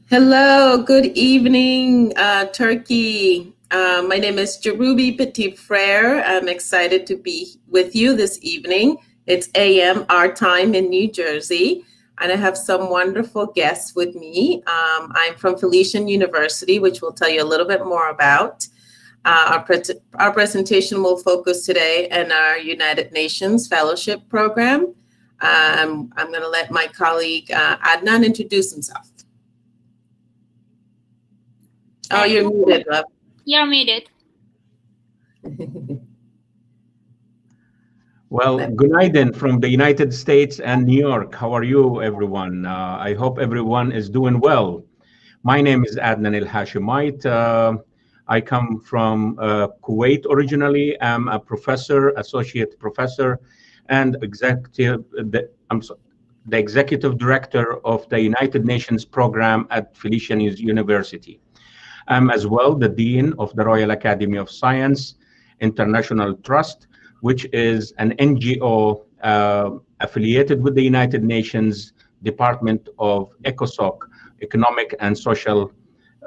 Hello, good evening, Turkey. My name is Jerubi Petit Frere. I'm excited to be with you this evening. It's AM our time in New Jersey, and I have some wonderful guests with me. I'm from Felician University, which we'll tell you a little bit more about. Our presentation will focus today on our United Nations Fellowship Program. I'm going to let my colleague Adnan introduce himself. Oh, you're muted, love. You're muted. Well, good night from the United States and New York. How are you, everyone? I hope everyone is doing well. My name is Adnan El Hashimite. I come from Kuwait originally. I'm a professor, associate professor, and the executive director of the United Nations program at Felician University. I'm as well the Dean of the Royal Academy of Science International Trust, which is an NGO affiliated with the United Nations Department of ECOSOC, Economic and Social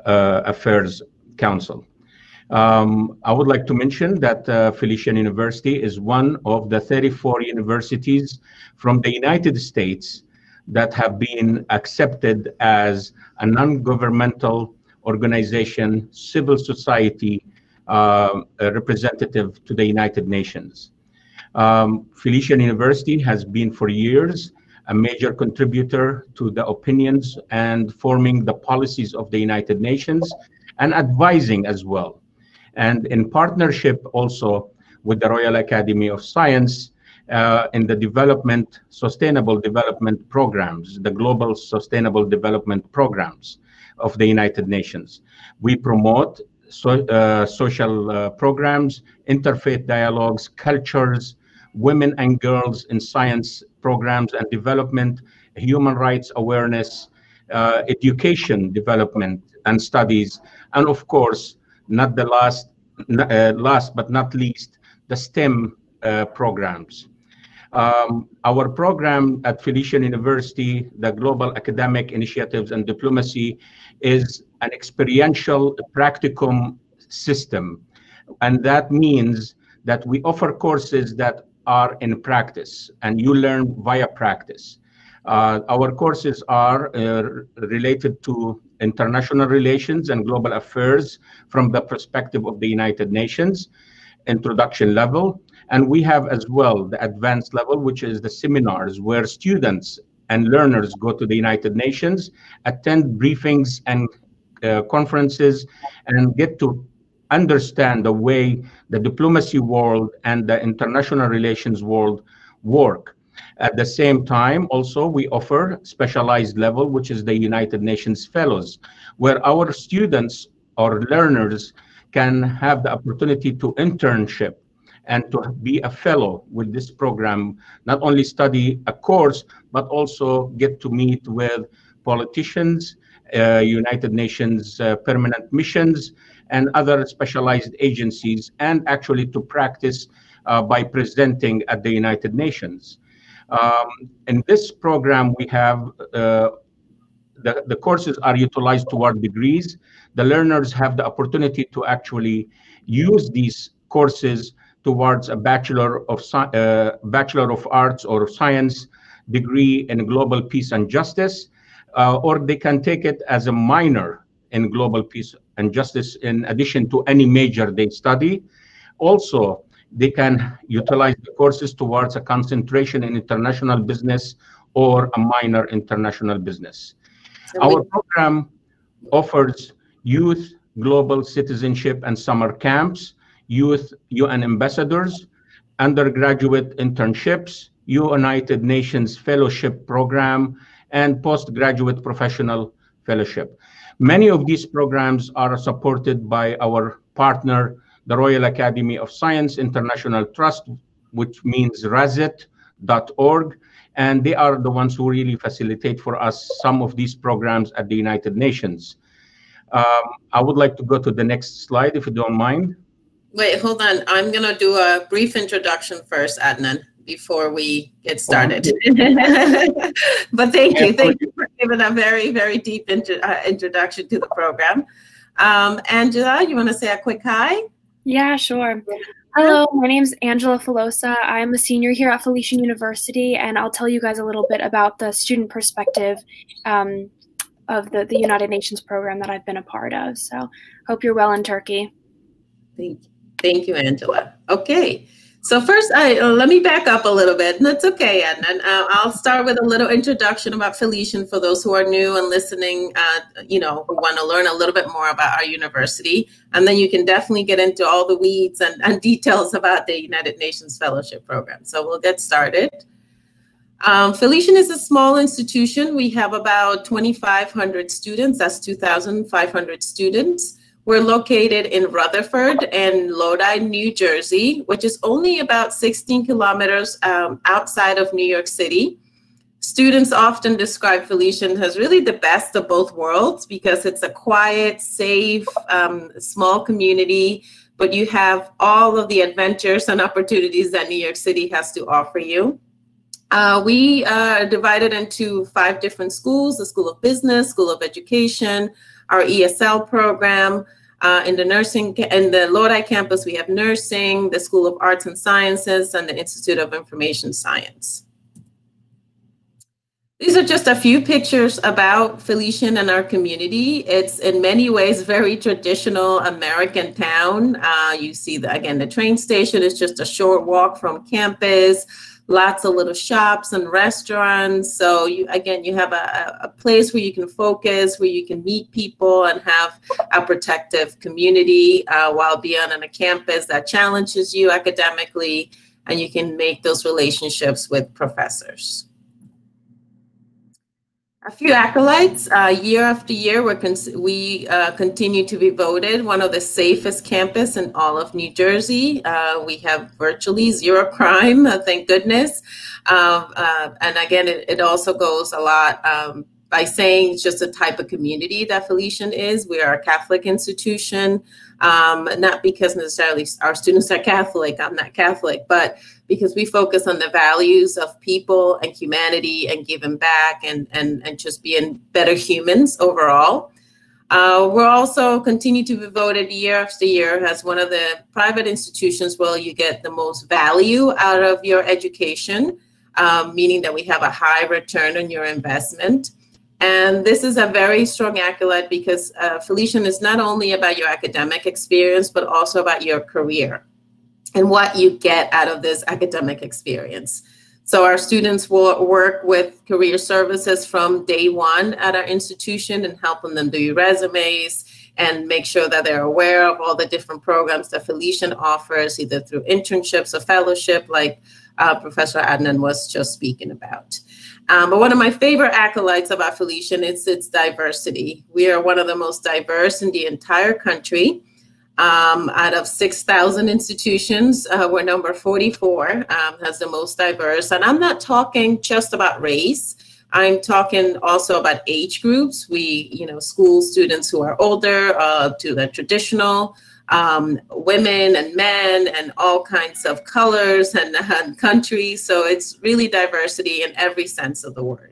Affairs Council. I would like to mention that Felician University is one of the 34 universities from the United States that have been accepted as a non-governmental organization, civil society representative to the United Nations. Felician University has been for years a major contributor to the opinions and forming the policies of the United Nations and advising as well. And in partnership also with the Royal Academy of Science in the sustainable development programs, the global sustainable development programs of the United Nations. We promote social programs, interfaith dialogues, cultures, women and girls in science programs and development, human rights awareness, education development and studies, and of course, not the last but not least, the STEM programs. Our program at Felician University, the Global Academic Initiatives and Diplomacy, is an experiential practicum system. And that means that we offer courses that are in practice and you learn via practice. Our courses are related to international relations and global affairs from the perspective of the United Nations, introduction level. And we have as well the advanced level, which is the seminars where students and learners go to the United Nations, attend briefings and conferences, and get to understand the way the diplomacy world and the international relations world work. At the same time, also, we offer specialized level, which is the United Nations Fellows, where our students or learners can have the opportunity to internship and to be a fellow with this program, not only study a course, but also get to meet with politicians, United Nations permanent missions, and other specialized agencies, and actually to practice by presenting at the United Nations. In this program, we have the courses are utilized toward degrees. The learners have the opportunity to actually use these courses towards a Bachelor of Arts or Science degree in Global Peace and Justice, or they can take it as a minor in Global Peace and Justice in addition to any major they study. Also, they can utilize the courses towards a concentration in international business or a minor international business. Our program offers youth global citizenship and summer camps, youth UN ambassadors, undergraduate internships, United Nations Fellowship Program, and postgraduate professional fellowship. Many of these programs are supported by our partner, the Royal Academy of Science International Trust, which means razet.org, and they are the ones who really facilitate for us some of these programs at the United Nations. I would like to go to the next slide, if you don't mind. Wait, hold on. I'm going to do a brief introduction first, Adnan. before we get started. But thank you for giving a very, very deep introduction to the program. Angela, you want to say a quick hi? Yeah, sure. Hello, my name is Angela Filosa. I'm a senior here at Felician University, and I'll tell you guys a little bit about the student perspective of the United Nations program that I've been a part of. So hope you're well in Turkey. Thank you, Angela. Okay. So first, let me back up a little bit, and that's okay, and I'll start with a little introduction about Felician for those who are new and listening, who want to learn a little bit more about our university, and then you can definitely get into all the weeds and details about the United Nations Fellowship Program. So we'll get started. Felician is a small institution. We have about 2,500 students. That's 2,500 students. We're located in Rutherford and Lodi, New Jersey, which is only about 16 kilometers outside of New York City. Students often describe Felician as really the best of both worlds because it's a quiet, safe, small community, but you have all of the adventures and opportunities that New York City has to offer you. We are divided into 5 different schools: the School of Business, School of Education, our ESL program. In the Lodi campus, we have nursing, the School of Arts and Sciences, and the Institute of Information Science. These are just a few pictures about Felician and our community. It's in many ways very traditional American town. You see, again, the train station is just a short walk from campus. Lots of little shops and restaurants. So you have a place where you can focus, where you can meet people and have a protective community while being on a campus that challenges you academically, and you can make those relationships with professors. A few acolytes. Year after year, we continue to be voted one of the safest campus in all of New Jersey. We have virtually zero crime, thank goodness. And again, it also goes a lot by saying it's just a type of community that Felician is. We are a Catholic institution, not because necessarily our students are Catholic, I'm not Catholic, but because we focus on the values of people and humanity and giving back and just being better humans overall. We're also continue to be voted year after year as one of the private institutions where you get the most value out of your education, meaning that we have a high return on your investment. And this is a very strong accolade because Felician is not only about your academic experience, but also about your career and what you get out of this academic experience. So our students will work with career services from day one at our institution and helping them do resumes and make sure that they're aware of all the different programs that Felician offers, either through internships or fellowship, like Professor Adnan was just speaking about. But one of my favorite accolades about Felician is its diversity. We are one of the most diverse in the entire country. Out of 6,000 institutions, we're number 44, has the most diverse. And I'm not talking just about race. I'm talking also about age groups. We, school students who are older to the traditional, women and men and all kinds of colors and countries. So it's really diversity in every sense of the word.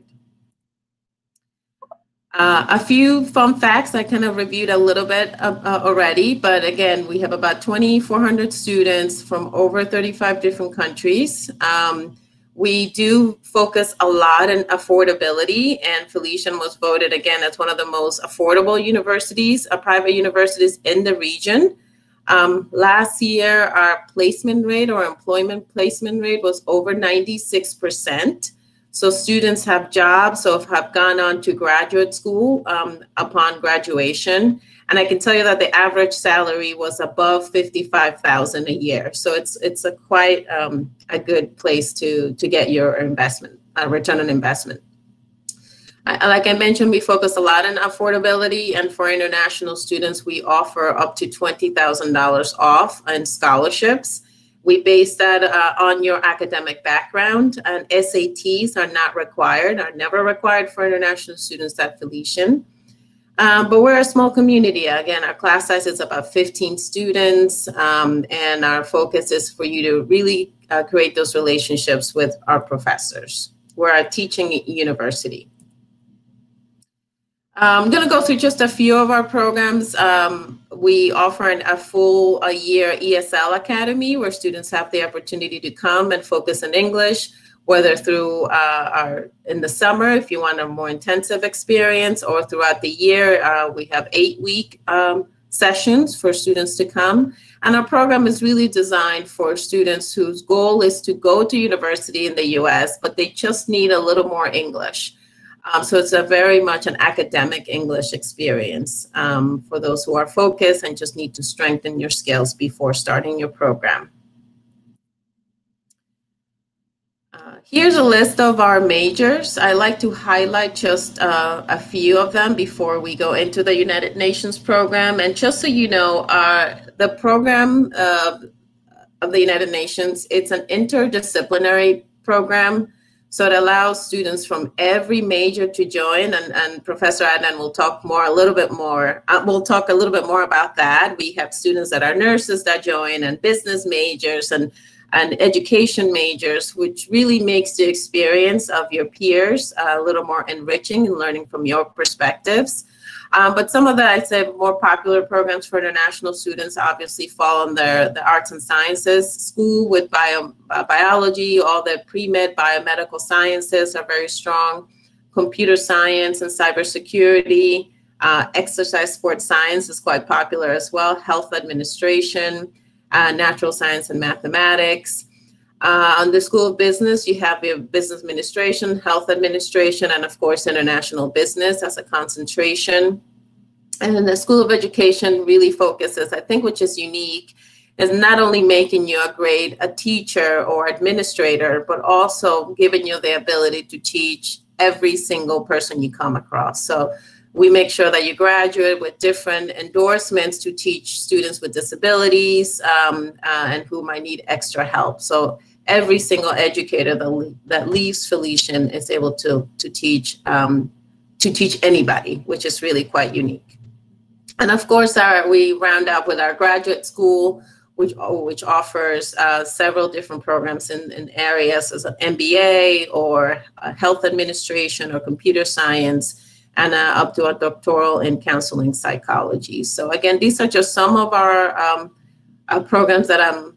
A few fun facts I kind of reviewed a little bit already, but again, we have about 2,400 students from over 35 different countries. We do focus a lot on affordability, and Felician was voted again as one of the most affordable universities, private universities in the region. Last year, our placement rate or employment placement rate was over 96%. So students have jobs, so have gone on to graduate school upon graduation. And I can tell you that the average salary was above $55,000 a year. So it's a quite a good place to get your investment, return on investment. Like I mentioned, we focus a lot on affordability, and for international students, we offer up to $20,000 off in scholarships. We base that on your academic background, and SATs are not required, are never required for international students at Felician. But we're a small community. Again, our class size is about 15 students, and our focus is for you to really create those relationships with our professors. We're a teaching university. I'm going to go through just a few of our programs. We offer a full year ESL Academy where students have the opportunity to come and focus in English, whether through in the summer, if you want a more intensive experience, or throughout the year. We have 8-week sessions for students to come. And our program is really designed for students whose goal is to go to university in the US, but they just need a little more English. So it's a very much an academic English experience for those who are focused and just need to strengthen your skills before starting your program. Here's a list of our majors. I like to highlight just a few of them before we go into the United Nations program. And just so you know, the program of the United Nations, it's an interdisciplinary program. So it allows students from every major to join, and Professor Adnan will talk a little bit more about that. We have students that are nurses that join, and business majors and education majors, which really makes the experience of your peers a little more enriching and learning from your perspectives. But some of the, I'd say, more popular programs for international students obviously fall under the arts and sciences school with biology. All the pre-med biomedical sciences are very strong. Computer science and cybersecurity, exercise sports science is quite popular as well. Health administration, natural science and mathematics. On the School of Business, you have your business administration, health administration, and of course, international business as a concentration. And then the School of Education really focuses, I think, which is unique, is not only making you a teacher or administrator, but also giving you the ability to teach every single person you come across. So we make sure that you graduate with different endorsements to teach students with disabilities and who might need extra help. So every single educator that leaves Felician is able to teach anybody, which is really quite unique. And of course, we round up with our graduate school, which offers several different programs in areas as an MBA or health administration or computer science, and up to a doctoral in counseling psychology. So again, these are just some of our programs that I'm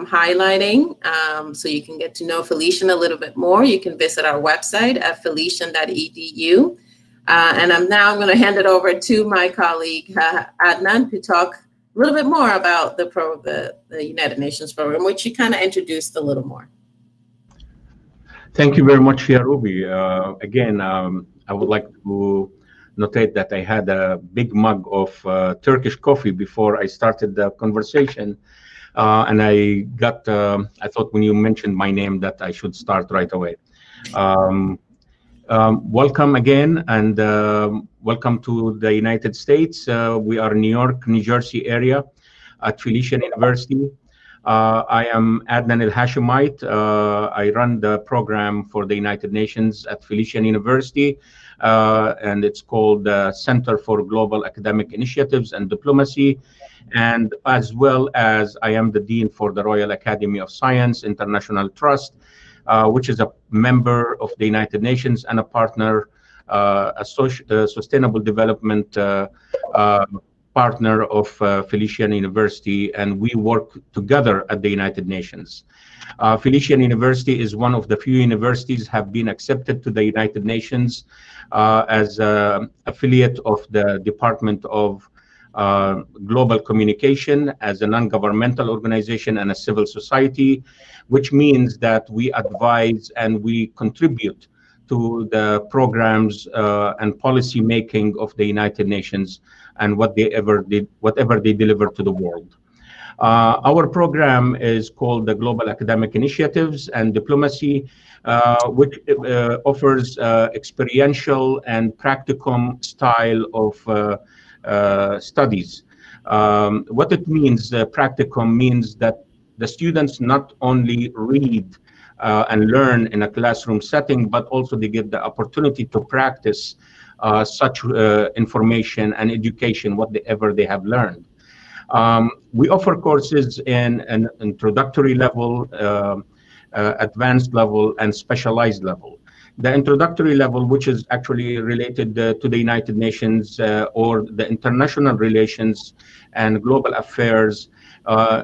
highlighting. So you can get to know Felician a little bit more. You can visit our website at felician.edu. And I'm going to hand it over to my colleague, Adnan, to talk a little bit more about the United Nations program, which you kind of introduced a little more. Thank you very much, Ruby. Again, I would like to notate that I had a big mug of Turkish coffee before I started the conversation. And I thought when you mentioned my name that I should start right away. Welcome again, and welcome to the United States. We are New York, New Jersey area at Felician University. I am Adnan El-Hashemite. I run the program for the United Nations at Felician University, and it's called the Center for Global Academic Initiatives and Diplomacy. And as well as I am the Dean for the Royal Academy of Science International Trust, which is a member of the United Nations and a partner, a sustainable development partner of Felician University, and we work together at the United Nations. Felician University is one of the few universities have been accepted to the United Nations as an affiliate of the Department of Global Communication, as a non-governmental organization and a civil society, which means that we advise and we contribute to the programs and policy making of the United Nations and whatever they deliver to the world. Our program is called the Global Academic Initiatives and Diplomacy, which offers experiential and practicum style of studies. What it means, practicum means that the students not only read and learn in a classroom setting, but also they get the opportunity to practice such information and education, whatever they have learned. We offer courses in an introductory level, advanced level, and specialized level. The introductory level, which is actually related to the United Nations or the international relations and global affairs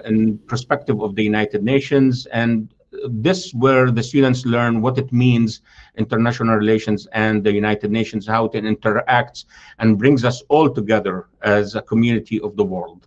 in perspective of the United Nations. And this where the students learn what it means, international relations and the United Nations, how it interacts and brings us all together as a community of the world.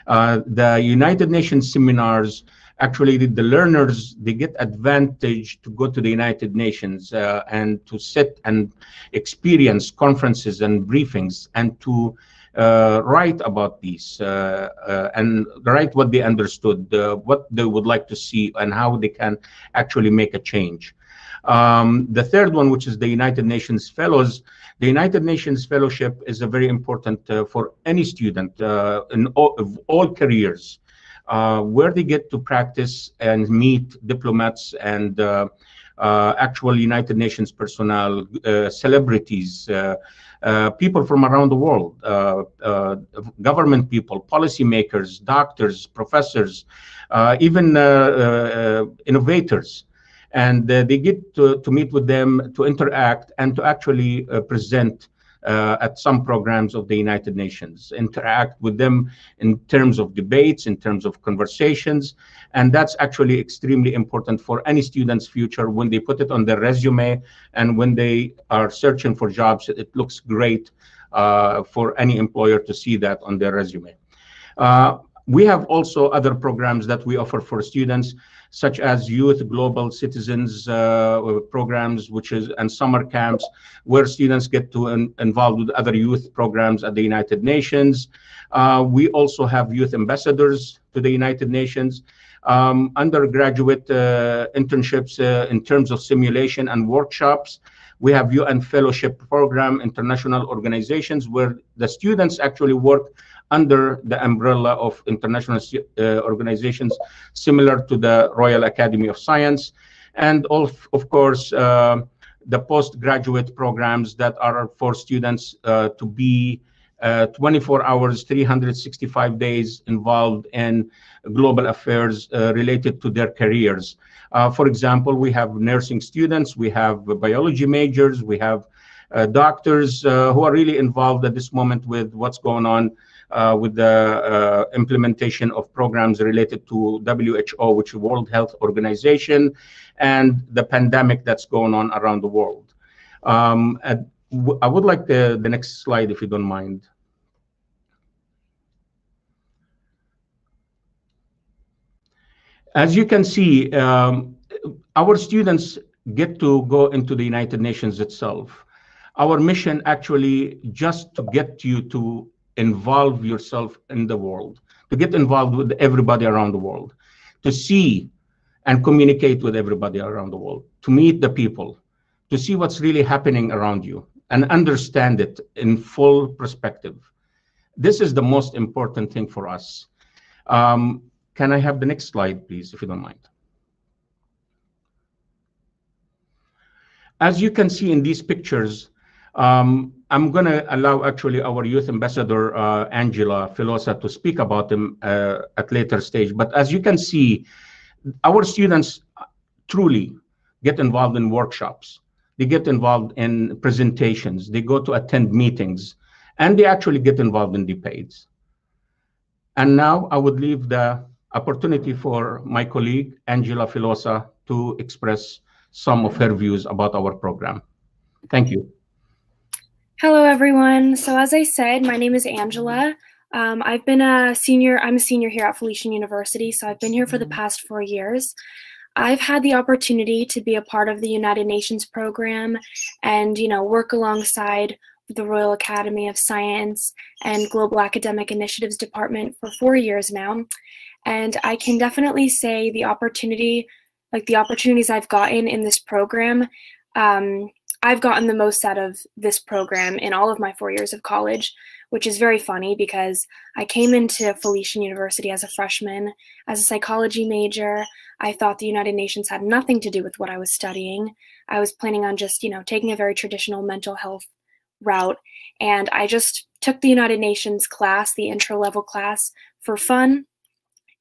The United Nations seminars, actually the learners, they get advantage to go to the United Nations and to sit and experience conferences and briefings and to write about these and write what they understood, what they would like to see, and how they can actually make a change. The third one, which is the United Nations Fellows. The United Nations Fellowship is a very important for any student in all careers, where they get to practice and meet diplomats and actual United Nations personnel, celebrities, people from around the world, government people, policymakers, doctors, professors, even innovators. And they get to meet with them, to interact, and to actually present at some programs of the United Nations, interact with them in terms of debates, in terms of conversations. And that's actually extremely important for any student's future when they put it on their resume and when they are searching for jobs. It looks great for any employer to see that on their resume. We have also other programs that we offer for students, such as Youth Global Citizens programs, and summer camps, where students get to involved with other youth programs at the United Nations. We also have youth ambassadors to the United Nations, undergraduate internships in terms of simulation and workshops. We have UN Fellowship Program, international organizations, where the students actually work under the umbrella of international organizations similar to the Royal Academy of Science, and of course the postgraduate programs that are for students to be 24 hours, 365 days involved in global affairs related to their careers. For example, we have nursing students, we have biology majors, we have doctors who are really involved at this moment with what's going on with the implementation of programs related to WHO, which is World Health Organization, and the pandemic that's going on around the world. I would like the next slide, if you don't mind. As you can see, our students get to go into the United Nations itself. Our mission actually just to get you to involve yourself in the world, to get involved with everybody around the world, to see and communicate with everybody around the world, to meet the people, to see what's really happening around you and understand it in full perspective. This is the most important thing for us. Can I have the next slide, please, if you don't mind? As you can see in these pictures, I'm going to allow actually our youth ambassador, Angela Filosa, to speak about them at later stage. But as you can see, our students truly get involved in workshops. They get involved in presentations. They go to attend meetings, and they actually get involved in debates. And now I would leave the opportunity for my colleague, Angela Filosa, to express some of her views about our program. Thank you. Hello, everyone. So as I said, my name is Angela. I'm a senior here at Felician University, so I've been here for the past 4 years. I've had the opportunity to be a part of the United Nations program and, work alongside the Royal Academy of Science and Global Academic Initiatives Department for 4 years now. And I can definitely say the opportunities I've gotten in this program, I've gotten the most out of this program in all of my 4 years of college, which is very funny because I came into Felician University as a freshman, as a psychology major. I thought the United Nations had nothing to do with what I was studying. I was planning on just, taking a very traditional mental health route. And I just took the United Nations class, the intro level class, for fun.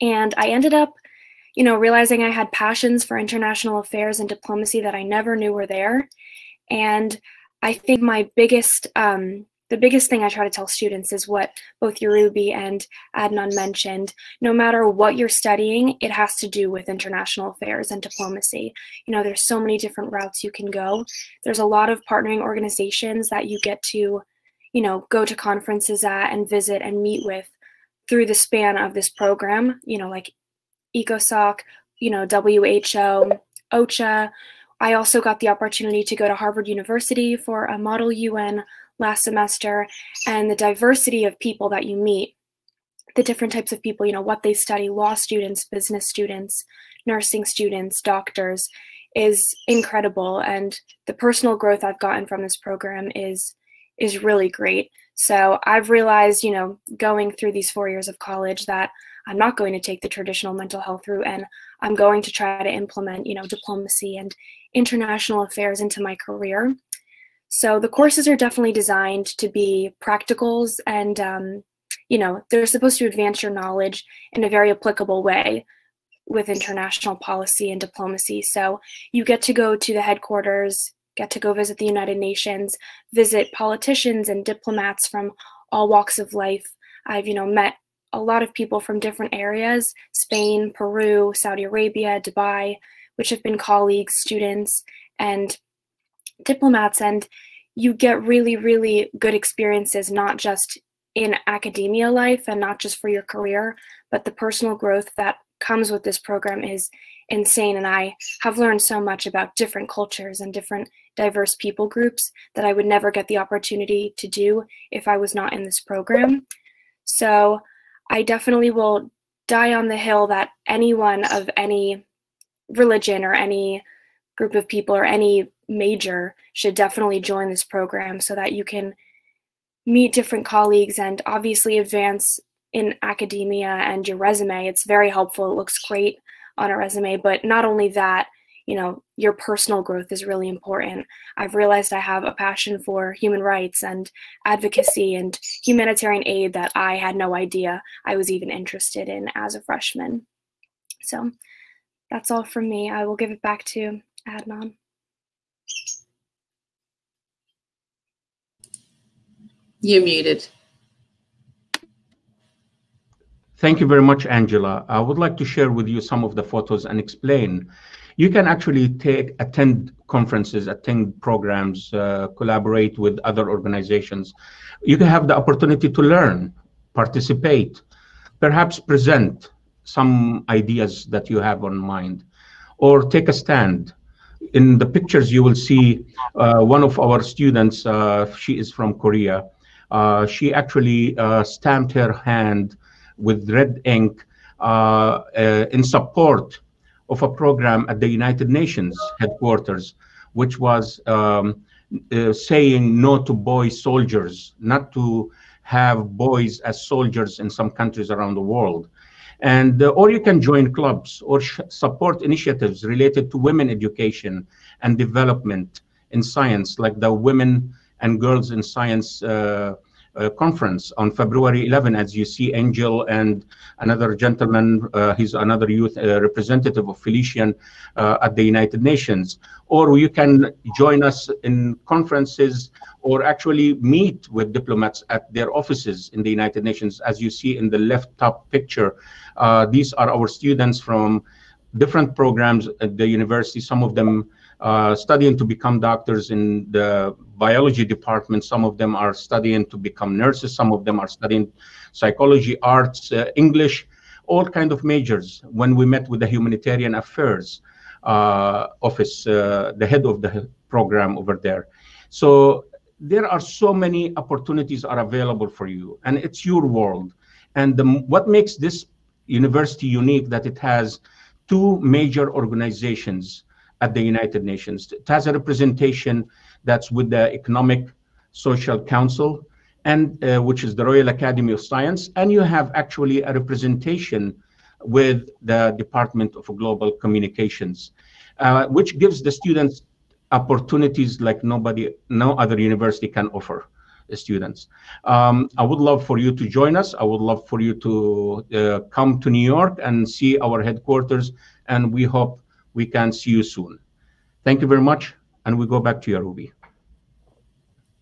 And I ended up, realizing I had passions for international affairs and diplomacy that I never knew were there. And I think the biggest thing I try to tell students is what both Yorubi and Adnan mentioned. No matter what you're studying, it has to do with international affairs and diplomacy. There's so many different routes you can go. There's a lot of partnering organizations that you get to, go to conferences at and visit and meet with through the span of this program, like ECOSOC, WHO, OCHA. I also got the opportunity to go to Harvard University for a Model UN last semester, and the diversity of people that you meet, the different types of people, what they study, law students, business students, nursing students, doctors, is incredible. And the personal growth I've gotten from this program is really great. So I've realized, going through these 4 years of college, that I'm not going to take the traditional mental health route, and I'm going to try to implement, diplomacy and international affairs into my career. So the courses are definitely designed to be practicals, and they're supposed to advance your knowledge in a very applicable way with international policy and diplomacy. So you get to go to the headquarters, get to go visit the United Nations, visit politicians and diplomats from all walks of life. I've met a lot of people from different areas: Spain, Peru, Saudi Arabia, Dubai, which have been colleagues, students, and diplomats. And you get really, really good experiences, not just in academia life and not just for your career, but the personal growth that comes with this program is insane. And I have learned so much about different cultures and different diverse people groups that I would never get the opportunity to do if I was not in this program. So I definitely will die on the hill that anyone of any religion or any group of people or any major should definitely join this program, so that you can meet different colleagues and obviously advance in academia and your resume. It's very helpful. It looks great on a resume, but not only that, your personal growth is really important. I've realized I have a passion for human rights and advocacy and humanitarian aid that I had no idea I was even interested in as a freshman. So that's all from me. I will give it back to Adnan. You're muted. Thank you very much, Angela. I would like to share with you some of the photos and explain. You can actually attend conferences, attend programs, collaborate with other organizations. You can have the opportunity to learn, participate, perhaps present some ideas that you have on mind, or take a stand. In the pictures, you will see one of our students, she is from Korea. She actually stamped her hand with red ink in support of a program at the United Nations headquarters, which was saying no to boy soldiers, not to have boys as soldiers in some countries around the world. And or you can join clubs or support initiatives related to women education and development in science, like the Women and Girls in Science conference on February 11, as you see Angel and another gentleman, he's another youth representative of Felician at the United Nations. Or you can join us in conferences or actually meet with diplomats at their offices in the United Nations. As you see in the left top picture, these are our students from different programs at the university, some of them studying to become doctors in the biology department. Some of them are studying to become nurses. Some of them are studying psychology, arts, English, all kind of majors. When we met with the humanitarian affairs office, the head of the program over there. So there are so many opportunities are available for you, and it's your world. And what makes this university unique, that it has two major organizations at the United Nations. It has a representation that's with the Economic Social Council, and which is the Royal Academy of Science, and you have actually a representation with the Department of Global Communications, which gives the students opportunities like no other university can offer. students. I would love for you to join us. I would love for you to come to New York and see our headquarters, and we hope we can see you soon. Thank you very much, and we go back to you, Ruby.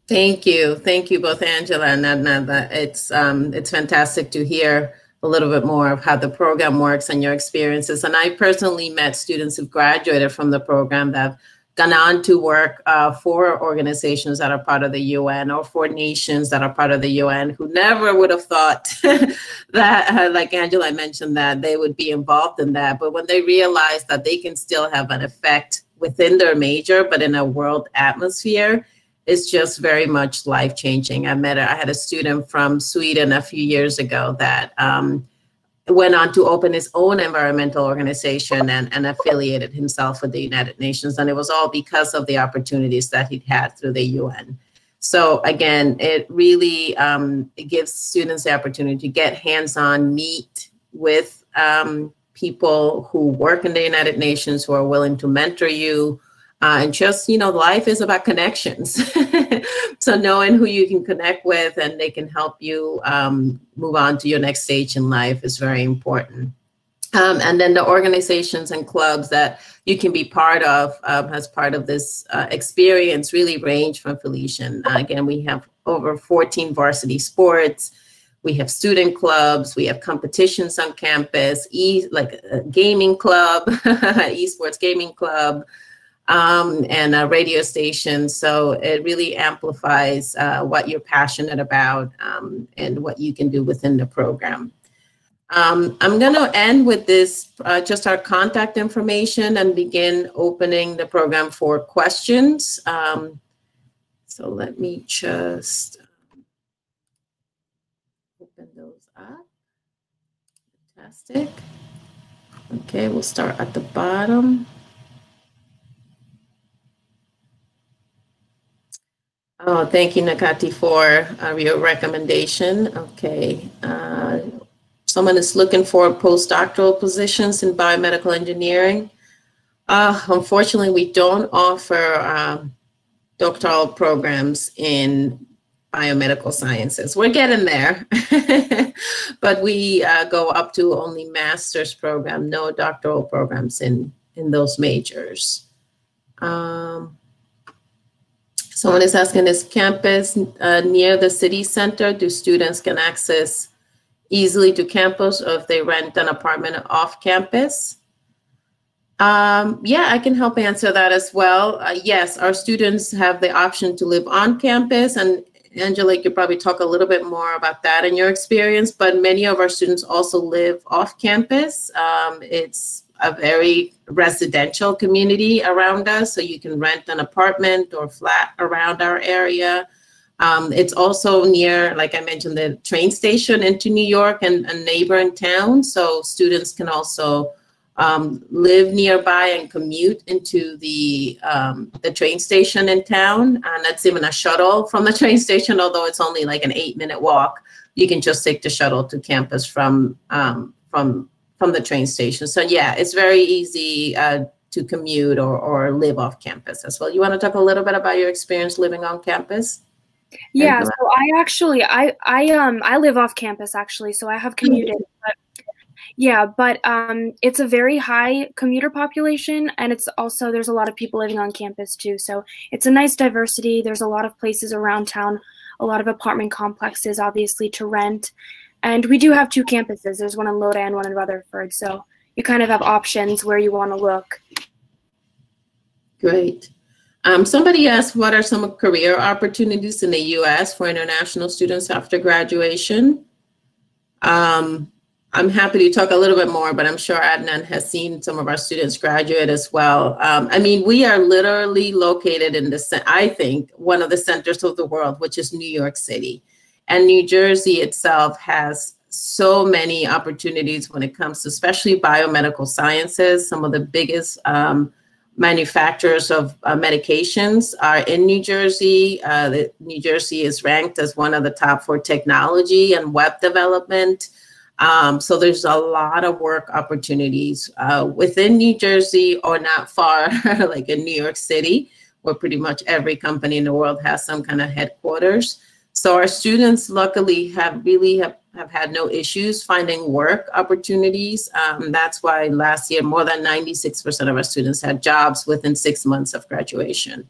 Thank you both Angela and Adnan. It's fantastic to hear a little bit more of how the program works and your experiences. And I personally met students who've graduated from the program that have gone on to work for organizations that are part of the UN or for nations that are part of the UN, who never would have thought that, like Angela mentioned, that they would be involved in that. But when they realize that they can still have an effect within their major, but in a world atmosphere, it's just very much life-changing. I had a student from Sweden a few years ago that went on to open his own environmental organization and affiliated himself with the United Nations. And it was all because of the opportunities that he'd had through the UN. So again, it really it gives students the opportunity to get hands-on, meet with people who work in the United Nations, who are willing to mentor you. And just, life is about connections. So knowing who you can connect with and they can help you move on to your next stage in life is very important. And then the organizations and clubs that you can be part of as part of this experience really range from Felician. Again, we have over 14 varsity sports. We have student clubs. We have competitions on campus, like a gaming club, esports gaming club. And a radio station. So it really amplifies what you're passionate about and what you can do within the program. I'm going to end with this, just our contact information, and begin opening the program for questions. So let me just open those up. Fantastic. Okay, we'll start at the bottom. Oh, thank you, Nakati, for your recommendation. Okay. Someone is looking for postdoctoral positions in biomedical engineering. Unfortunately, we don't offer doctoral programs in biomedical sciences. We're getting there, but we go up to only master's program, no doctoral programs in those majors. Someone is asking, is campus near the city center? Do students can access easily to campus, or if they rent an apartment off campus? Yeah, I can help answer that as well. Yes, our students have the option to live on campus, and Angela, you could probably talk a little bit more about that in your experience, but many of our students also live off campus. It's a very residential community around us, so you can rent an apartment or flat around our area. It's also near, like I mentioned, the train station into New York and a neighboring town, so students can also live nearby and commute into the train station in town. And that's even a shuttle from the train station, although it's only like an 8-minute walk. You can just take the shuttle to campus from the train station. So yeah, it's very easy to commute or live off campus as well. You want to talk a little bit about your experience living on campus? Yeah, so I live off campus actually, so I have commuted. But it's a very high commuter population, and it's also, there's a lot of people living on campus too. So it's a nice diversity. There's a lot of places around town, a lot of apartment complexes, obviously, to rent. And we do have 2 campuses. There's one in Lodi and one in Rutherford. So you kind of have options where you want to look. Great. Somebody asked, what are some career opportunities in the U.S. for international students after graduation? I'm happy to talk a little bit more, but I'm sure Adnan has seen some of our students graduate as well. I mean, we are literally located in I think, one of the centers of the world, which is New York City. And New Jersey itself has so many opportunities when it comes to especially biomedical sciences. Some of the biggest manufacturers of medications are in New Jersey. New Jersey is ranked as one of the top for technology and web development. So there's a lot of work opportunities within New Jersey or not far, like in New York City, where pretty much every company in the world has some kind of headquarters. So our students luckily have had no issues finding work opportunities. That's why last year, more than 96% of our students had jobs within 6 months of graduation.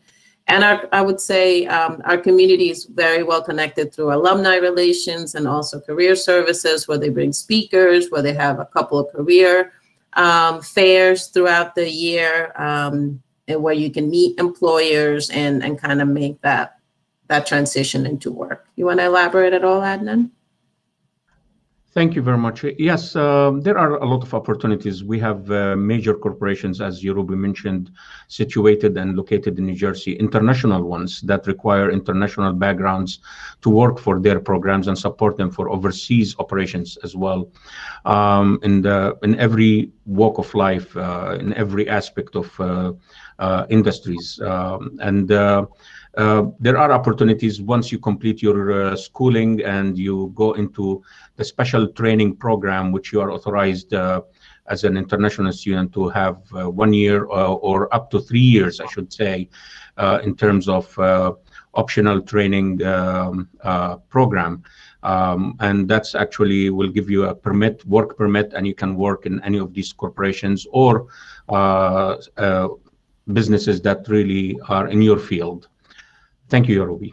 And I would say our community is very well connected through alumni relations and also career services, where they bring speakers, where they have a couple of career fairs throughout the year, and where you can meet employers and kind of make that transition into work. You want to elaborate at all, Adnan? Thank you very much. Yes, there are a lot of opportunities. We have major corporations, as Yorubi mentioned, situated and located in New Jersey, international ones that require international backgrounds to work for their programs and support them for overseas operations as well. In every walk of life, in every aspect of industries. There are opportunities once you complete your schooling and you go into the special training program, which you are authorized as an international student to have 1 year or up to 3 years, I should say, in terms of optional training program. And that's actually will give you a permit, work permit, and you can work in any of these corporations or businesses that really are in your field. Thank you, Yorubi.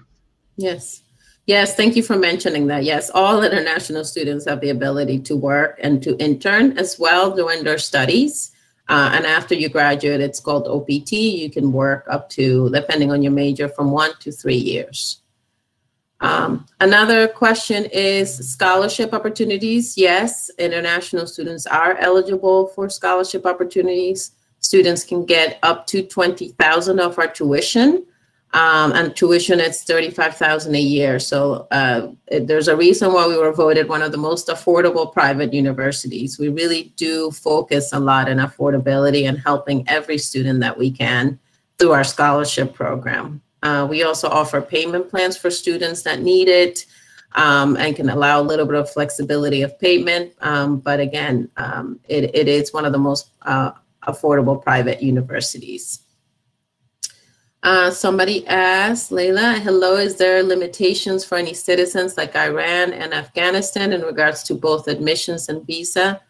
Yes. Yes, thank you for mentioning that. Yes, all international students have the ability to work and to intern as well during their studies. And after you graduate, it's called OPT. You can work up to, depending on your major, from 1 to 3 years. Another question is scholarship opportunities. Yes, international students are eligible for scholarship opportunities. Students can get up to $20,000 of our tuition. And tuition, it's $35,000 a year. So there's a reason why we were voted one of the most affordable private universities. We really do focus a lot on affordability and helping every student that we can through our scholarship program. We also offer payment plans for students that need it, and can allow a little bit of flexibility of payment. But again, it is one of the most affordable private universities. Somebody asked, Layla, hello, is there limitations for any citizens like Iran and Afghanistan in regards to both admissions and visa?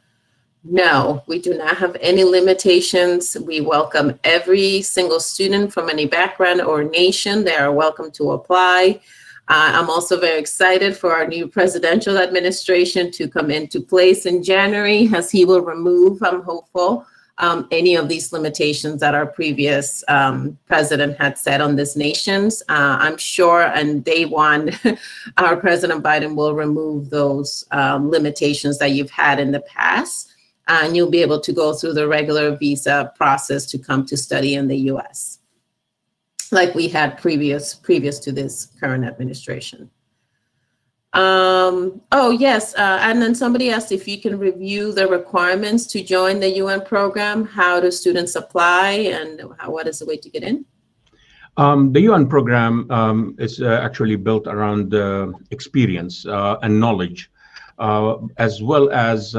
No, we do not have any limitations. We welcome every single student from any background or nation. They are welcome to apply. I'm also very excited for our new presidential administration to come into place in January, as he will remove, I'm hopeful, any of these limitations that our previous president had set on these nations. I'm sure on day one, our President Biden will remove those limitations that you've had in the past, and you'll be able to go through the regular visa process to come to study in the US, like we had previous to this current administration. Oh, yes. And then somebody asked if you can review the requirements to join the UN program. How do students apply, and what is the way to get in? The UN program is actually built around experience and knowledge, as well as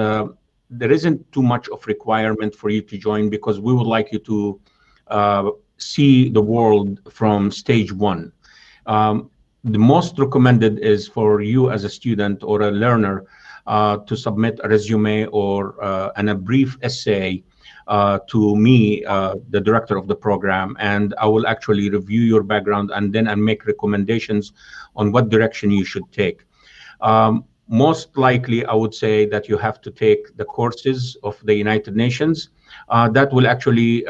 there isn't too much of requirement for you to join, because we would like you to see the world from stage one. The most recommended is for you as a student or a learner to submit a resume or and a brief essay to me, the director of the program, and I will actually review your background and then I make recommendations on what direction you should take. Most likely, I would say that you have to take the courses of the United Nations that will actually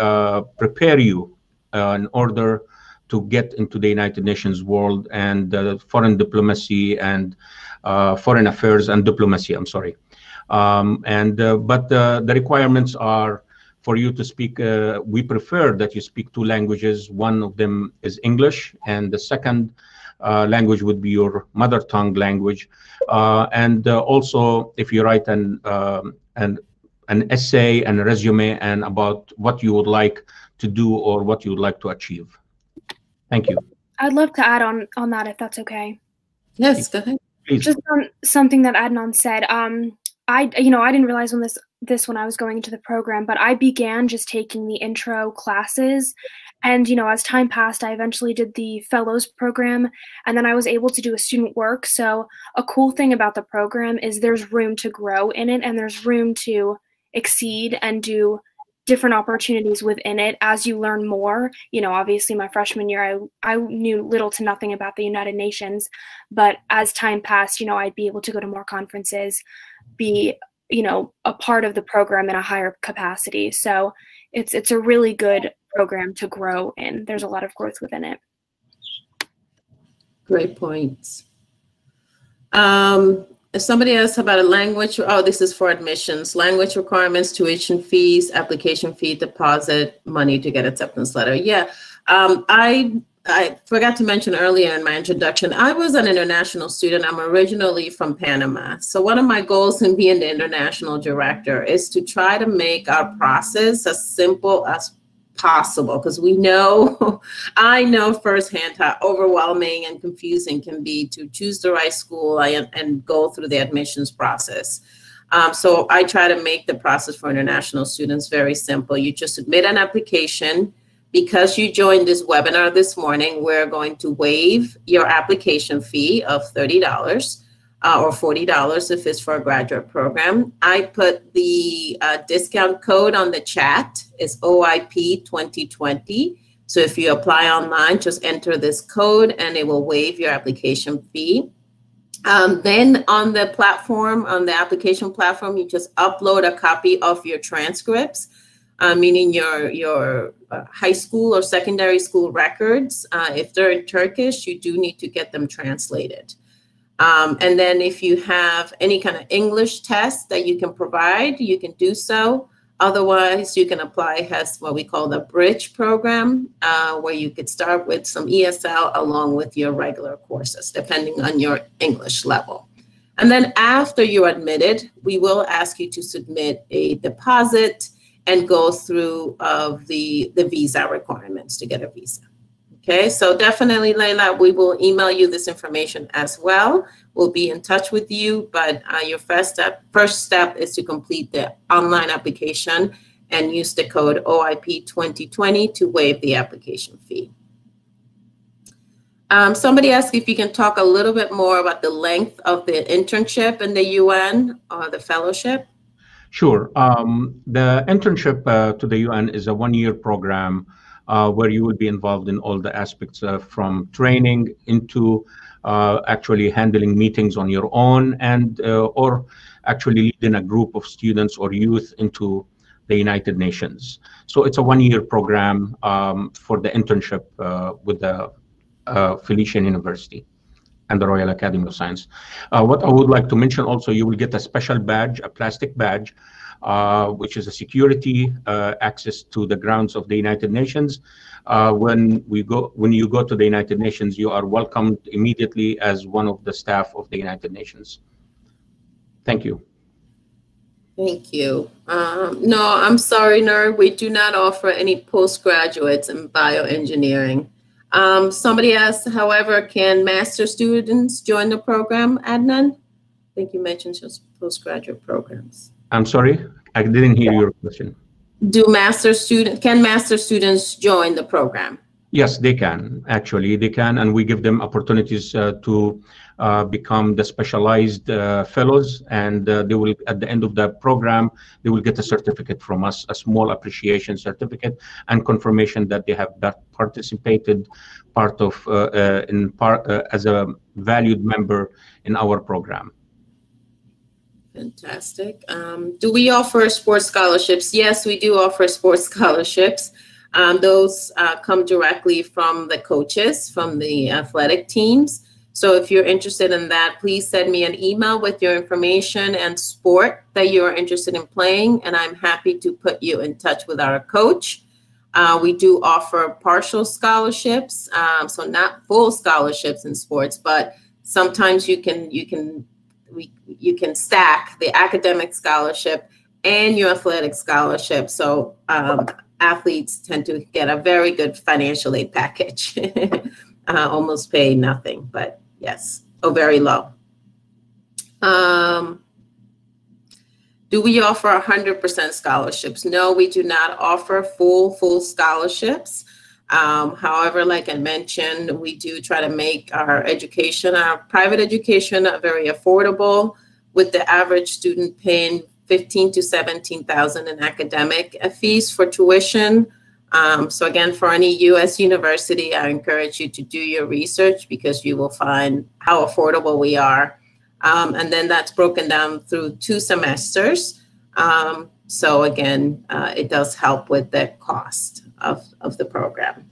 prepare you in order to get into the United Nations world and foreign diplomacy and foreign affairs and diplomacy, I'm sorry. But the requirements are for you to speak, we prefer that you speak 2 languages. One of them is English, and the second language would be your mother tongue language. Also, if you write an essay and a resume and about what you would like to do or what you would like to achieve. Thank you. I'd love to add on that, if that's okay. Yes, go ahead. Please. Just on something that Adnan said. I didn't realize when I was going into the program, but I began just taking the intro classes And, as time passed, I eventually did the fellows program, and then I was able to do a student work. So a cool thing about the program is there's room to grow in it, and there's room to exceed and do different opportunities within it as you learn more. Obviously my freshman year, I knew little to nothing about the United Nations, but as time passed, I'd be able to go to more conferences, be, a part of the program in a higher capacity. So it's a really good program to grow in. There's a lot of growth within it. Great points. If somebody asks about a language, this is for admissions, language requirements, tuition fees, application fee, deposit, money to get acceptance letter. Yeah, I forgot to mention earlier in my introduction, I was an international student. I'm originally from Panama. So one of my goals in being the international director is to try to make our process as simple as possible, because I know firsthand how overwhelming and confusing can be to choose the right school and go through the admissions process. So I try to make the process for international students very simple. You just submit an application. Because you joined this webinar this morning, we're going to waive your application fee of $30 or $40 if it's for a graduate program. I put the discount code on the chat. It's OIP 2020. So if you apply online, just enter this code and it will waive your application fee. Then on the platform, on the application platform, you just upload a copy of your transcripts. Meaning your high school or secondary school records. If they're in Turkish, you do need to get them translated. And then if you have any kind of English test that you can provide, you can do so. Otherwise, you can apply as what we call the bridge program, where you could start with some ESL along with your regular courses, depending on your English level. And then after you're admitted, we will ask you to submit a deposit and go through the visa requirements to get a visa. Okay, so definitely, Layla, we will email you this information as well. We'll be in touch with you, but your first step is to complete the online application and use the code OIP 2020 to waive the application fee. Somebody asked if you can talk a little bit more about the length of the internship in the UN or the fellowship. Sure. The internship to the UN is a one-year program where you will be involved in all the aspects from training into actually handling meetings on your own and or actually leading a group of students or youth into the United Nations. So it's a one-year program for the internship with the Felician University and the Royal Academy of Science. What I would like to mention also, you will get a special badge, a plastic badge, which is a security access to the grounds of the United Nations. When you go to the United Nations, you are welcomed immediately as one of the staff of the United Nations. Thank you. Thank you. No, I'm sorry, Nur, we do not offer any postgraduates in bioengineering. Somebody asked, however, can master students join the program, Adnan? I think you mentioned just postgraduate programs. I'm sorry, I didn't hear your question. Can master students join the program? Yes, they can. Actually, they can, and we give them opportunities to become the specialized fellows, and they will, at the end of the program, they will get a certificate from us, a small appreciation certificate, and confirmation that they have participated as a valued member in our program. Fantastic. Do we offer sports scholarships? Yes, we do offer sports scholarships. Those come directly from the coaches, from the athletic teams. So if you're interested in that, please send me an email with your information and sport that you're interested in playing, and I'm happy to put you in touch with our coach. We do offer partial scholarships, so not full scholarships in sports, but sometimes you can stack the academic scholarship and your athletic scholarship. So athletes tend to get a very good financial aid package, almost pay nothing, but yes, very low. Do we offer 100% scholarships? No, we do not offer full scholarships. However, like I mentioned, we do try to make our education, our private education, very affordable, with the average student paying $15,000 to $17,000 in academic fees for tuition. So again, for any U.S. university, I encourage you to do your research, because you will find how affordable we are. And then that's broken down through 2 semesters. So again, it does help with the cost of the program.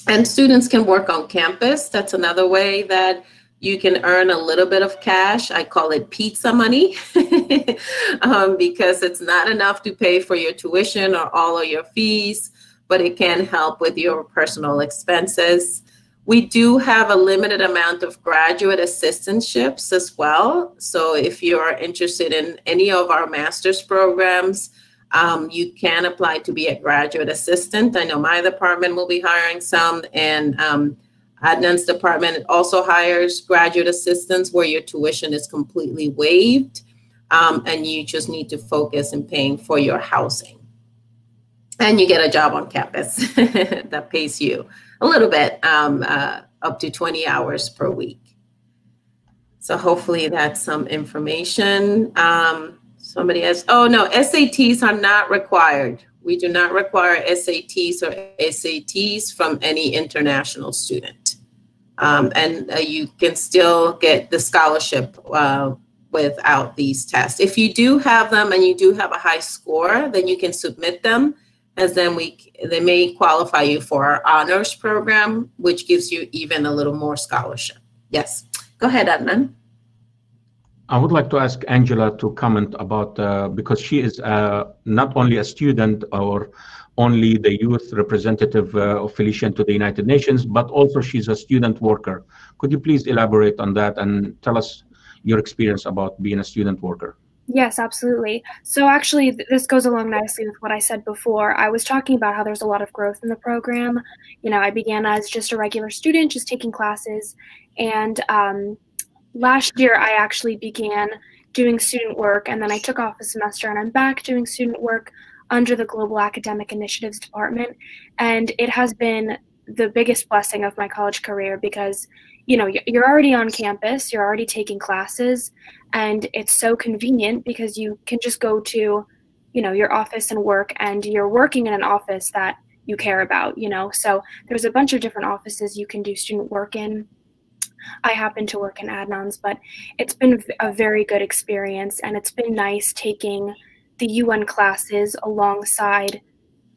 And students can work on campus. That's another way that you can earn a little bit of cash. I call it pizza money, because it's not enough to pay for your tuition or all of your fees, but it can help with your personal expenses. We do have a limited amount of graduate assistantships as well. So if you're interested in any of our master's programs, you can apply to be a graduate assistant. I know my department will be hiring some, and Adnan's department also hires graduate assistants where your tuition is completely waived, and you just need to focus in paying for your housing. And you get a job on campus that pays you a little bit, up to 20 hours per week. So hopefully that's some information. Somebody asked, oh no, SATs are not required. We do not require SATs or SATs from any international student. And you can still get the scholarship without these tests. If you do have them and you do have a high score, then you can submit them, as then they may qualify you for our honors program, which gives you even a little more scholarship. Yes, go ahead, Adnan. I would like to ask Angela to comment about, because she is not only a student or only the youth representative of Felician to the United Nations, but also she's a student worker. Could you please elaborate on that and tell us your experience about being a student worker? Yes, absolutely. So actually, this goes along nicely with what I said before. I was talking about how there's a lot of growth in the program. You know, I began as just a regular student, just taking classes. And last year, I actually began doing student work, and then I took off a semester, and I'm back doing student work under the Global Academic Initiatives Department. And it has been the biggest blessing of my college career, because you know, you're already on campus, you're already taking classes, and it's so convenient because you can just go to, you know, your office and work, and you're working in an office that you care about, you know. So there's a bunch of different offices you can do student work in. I happen to work in Adnan's, but it's been a very good experience, and it's been nice taking the UN classes alongside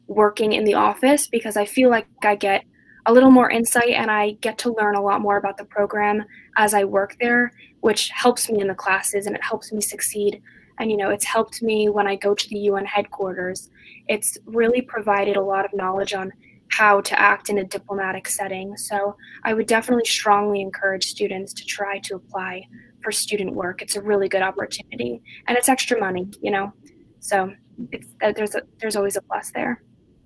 working in the office, because I feel like I get a little more insight and I get to learn a lot more about the program as I work there, which helps me in the classes and it helps me succeed. And, you know, it's helped me when I go to the UN headquarters. It's really provided a lot of knowledge on how to act in a diplomatic setting. So I would definitely strongly encourage students to try to apply for student work. It's a really good opportunity, and it's extra money, you know, so there's always a plus there.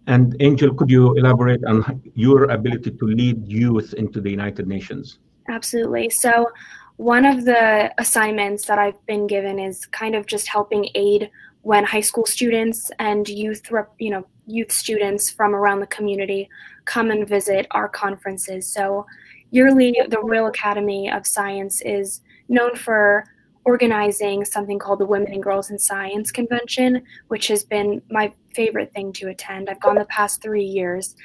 And Angel, could you elaborate on your ability to lead youth into the United Nations? Absolutely. So one of the assignments that I've been given is kind of just helping aid when high school students and youth students from around the community come and visit our conferences. So yearly, the Royal Academy of Science is known for organizing something called the Women and Girls in Science Convention, which has been my favorite thing to attend. I've gone the past 3 years,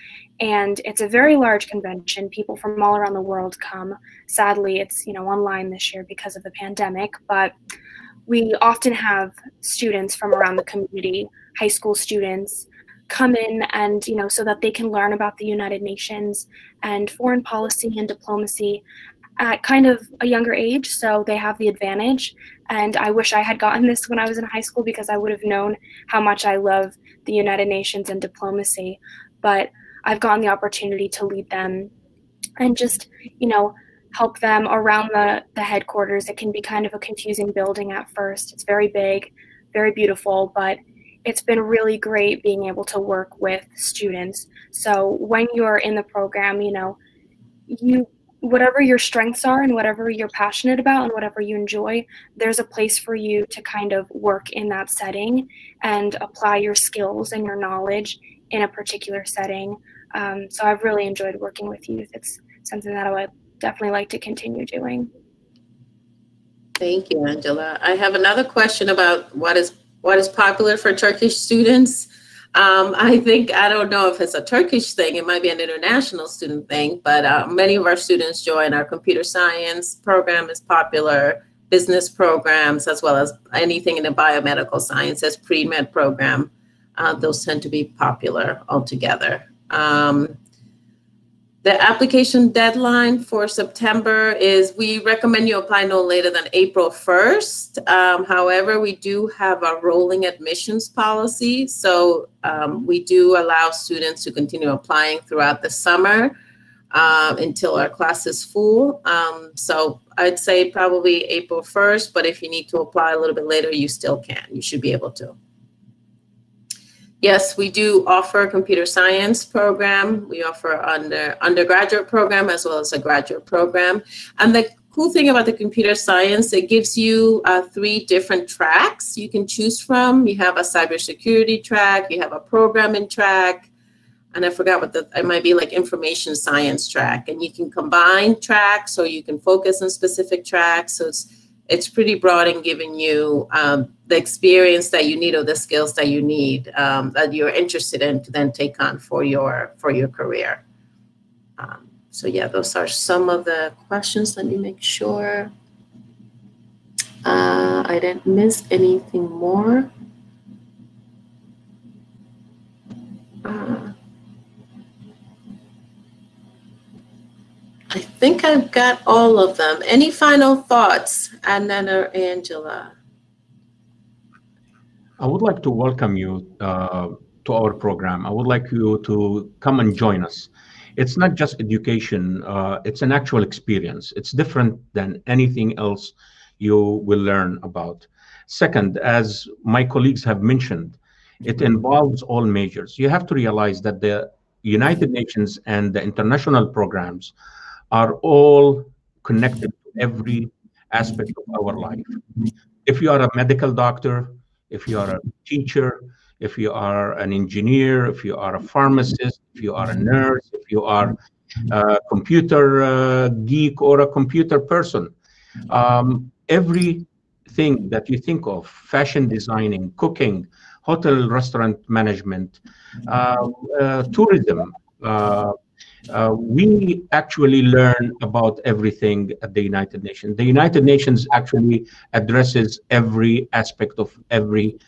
and it's a very large convention. People from all around the world come. Sadly, it's, you know, online this year because of the pandemic, but we often have students from around the community, high school students, come in and, you know, so that they can learn about the United Nations and foreign policy and diplomacy at kind of a younger age, so they have the advantage. And I wish I had gotten this when I was in high school, because I would have known how much I love the United Nations and diplomacy. But I've gotten the opportunity to lead them and just, you know, help them around the headquarters. It can be kind of a confusing building at first. It's very big, very beautiful, but it's been really great being able to work with students. So when you're in the program, you know, whatever your strengths are and whatever you're passionate about and whatever you enjoy, there's a place for you to kind of work in that setting and apply your skills and your knowledge in a particular setting. So I've really enjoyed working with youth. It's something that I would definitely like to continue doing. Thank you, Angela. I have another question about what is popular for Turkish students. I don't know if it's a Turkish thing, it might be an international student thing, but many of our students join our computer science program is popular, business programs, as well as anything in the biomedical sciences, pre-med program. Those tend to be popular altogether. The application deadline for September is, we recommend you apply no later than April 1st. However, we do have a rolling admissions policy. So we do allow students to continue applying throughout the summer until our class is full. So I'd say probably April 1st, but if you need to apply a little bit later, you still can. You should be able to. Yes, we do offer a computer science program. We offer undergraduate program as well as a graduate program. And the cool thing about the computer science, it gives you 3 different tracks you can choose from. You have a cybersecurity track, you have a programming track, and I forgot what it might be, like information science track. And you can combine tracks or you can focus on specific tracks. So it's pretty broad in giving you the experience that you need or the skills that you need that you're interested in to then take on for your career. So yeah, those are some of the questions. Let me make sure I didn't miss anything more. I think I've got all of them. Any final thoughts, Adnan or Angela? I would like to welcome you to our program. I would like you to come and join us. It's not just education, it's an actual experience. It's different than anything else you will learn about. Second, as my colleagues have mentioned, it involves all majors. You have to realize that the United Nations and the international programs are all connected to every aspect of our life. If you are a medical doctor, if you are a teacher, if you are an engineer, if you are a pharmacist, if you are a nurse, if you are a computer geek or a computer person, everything that you think of, fashion designing, cooking, hotel restaurant management, tourism, we actually learn about everything at the United Nations. The United Nations actually addresses every aspect of every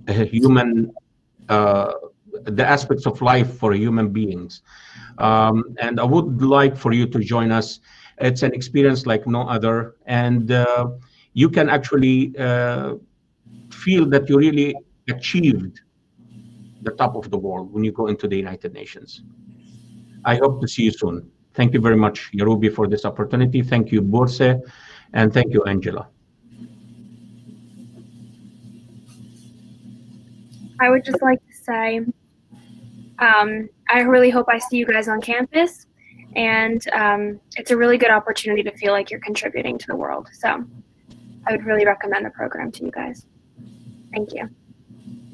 human, the aspects of life for human beings. And I would like for you to join us. It's an experience like no other. And you can actually feel that you really achieved the top of the world when you go into the United Nations. I hope to see you soon. Thank you very much, Yarubi, for this opportunity. Thank you, Burs, and thank you, Angela. I would just like to say, I really hope I see you guys on campus, and it's a really good opportunity to feel like you're contributing to the world. So I would really recommend the program to you guys. Thank you.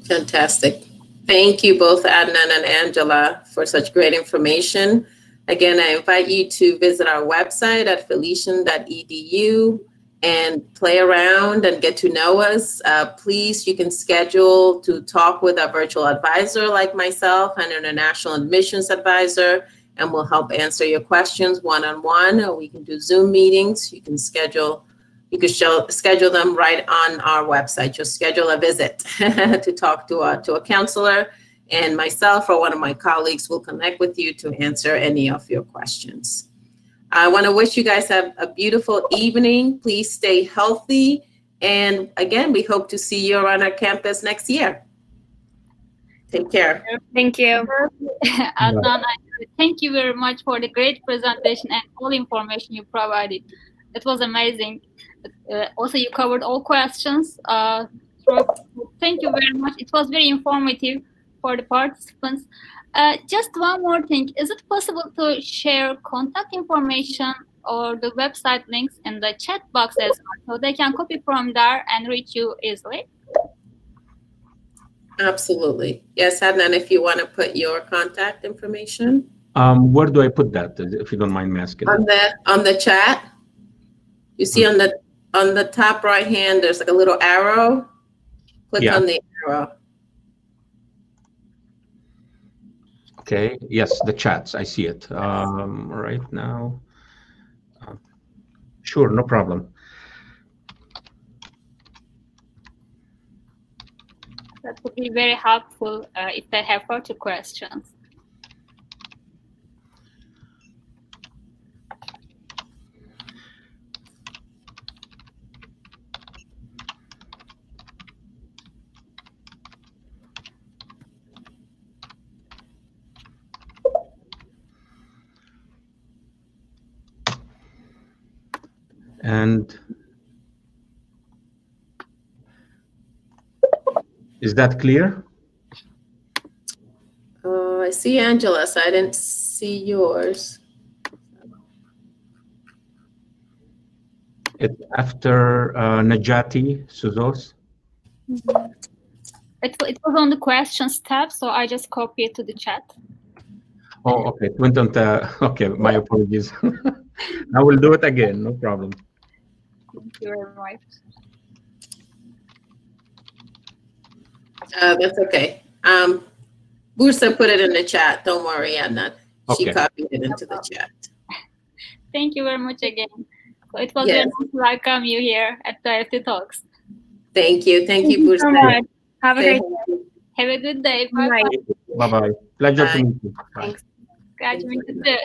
Fantastic. Thank you both, Adnan and Angela, for such great information. Again, I invite you to visit our website at felician.edu and play around and get to know us. Please, you can schedule to talk with a virtual advisor like myself, an international admissions advisor, and we'll help answer your questions one-on-one, or we can do Zoom meetings. You can schedule them right on our website. Just schedule a visit to talk to a counselor, and myself or one of my colleagues will connect with you to answer any of your questions. I want to wish you guys a beautiful evening. Please stay healthy. And again, we hope to see you around our campus next year. Take care. Thank you. Adnan, thank you very much for the great presentation and all information you provided. It was amazing. Also, you covered all questions. Thank you very much. It was very informative for the participants. Just one more thing. Is it possible to share contact information or the website links in the chat box as well, so they can copy from there and reach you easily? Absolutely. Yes, Adnan, if you want to put your contact information. Where do I put that, if you don't mind me asking? On the chat. You see on the top right hand, there's like a little arrow. Click on the arrow. Okay. Yes, the chats. I see it right now. Sure, no problem. That would be very helpful if they have further questions. And is that clear? I see Angela's. I didn't see yours. It's after Najati Suzos. Mm-hmm. It was on the questions tab, so I just copied it to the chat. Oh, okay. It went on the, okay, my apologies. I will do it again, no problem. Thank you very much. That's okay. Bursa put it in the chat. Don't worry, Anna. She copied it into the chat. Thank you very much again. So it was very nice to welcome you here at the IEFT Talks. Thank you. Thank you, Bursa. So much. Have a great day. Have a good day. Bye-bye. Bye-bye. Pleasure to meet you. Bye. Thanks. Glad to meet you too.